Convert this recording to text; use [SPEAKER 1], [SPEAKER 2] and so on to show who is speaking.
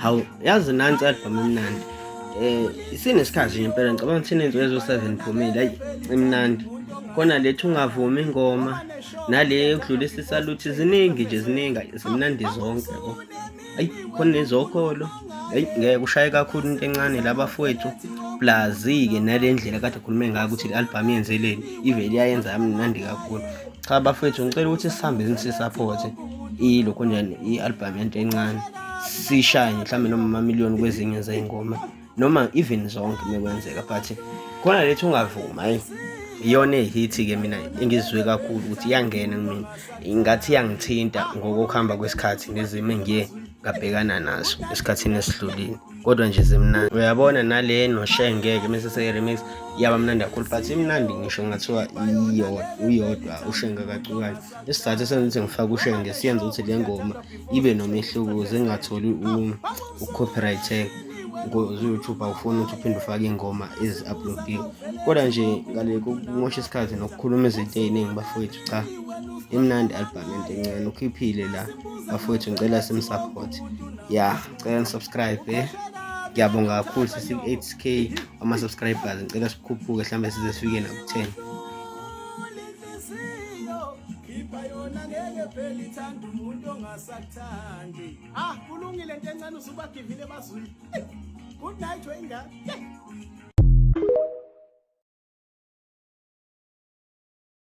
[SPEAKER 1] Hawu, yazi nansi i-album emnandi. Isinesikhathi nje impela ngicabanga ukuthi inenzuzo ezo-7 iphumile, hayi imnandi. Khona lethi ungavumi ingoma, nale yokudlulisa isaluthi ziningi nje ziningi, zimnandi zonke yabo. Hayi khona nezokholo, hayi ngeke ushaye kakhulu into encane labafowethu. Plus-ke nale ndlela kade khulume ngayo ukuthi le-album yenzeleni, ivele iyayenza yamnandi kakhulu. Cha bafowethu ngicela ukuthi sihambeni sisapothe ilokho njani i-album yento encane. Sishaye mhlawumbe noma amamiliyoni kwezinye zey'ngoma noma even zonke mekwenzeka, but khona lethi ungavuma hayi iyona ehithi-ke mina engizizwe kakhulu ukuthi iyangena kumina, ingathi iyangithinta ngokuhamba kwesikhathi nezimo engiye ngabhekana nazo esikhathini esidlulile, kodwa nje zimnandi. Uyabona nale noShenge-ke mese seke-remix yaba mnandi kakhulu, but imnandi ngisho ngathiwa uyodwa uShenge kaCukane. Isizathu esenza ukuthi ngifake uShenge siyenza ukuthi le ngoma ibe nomehluko ukuze ingatholi u-copyright-eka ku-YouTube. Awufuni ukuthi uphinde ufake iy'ngoma ezi-upload-iwe, kodwa nje ngale kokumosha isikhathi nokukhuluma izinto ey'ningi bafowethu, cha imnandi i-album yento encane. Ukhiphile la bafowethu, ngicela simsupport ya, ngicela nisubscribe ngiyabonga kakhulu sisi-8K ama-subscribers, ngicela sikhuphuke mhlawumbe size sifike naku-10.
[SPEAKER 2] Yona ngeke phela ithanda umuntu ongasakuthandi. Kulungile into encane usubagivile bazwini. Good night wengane.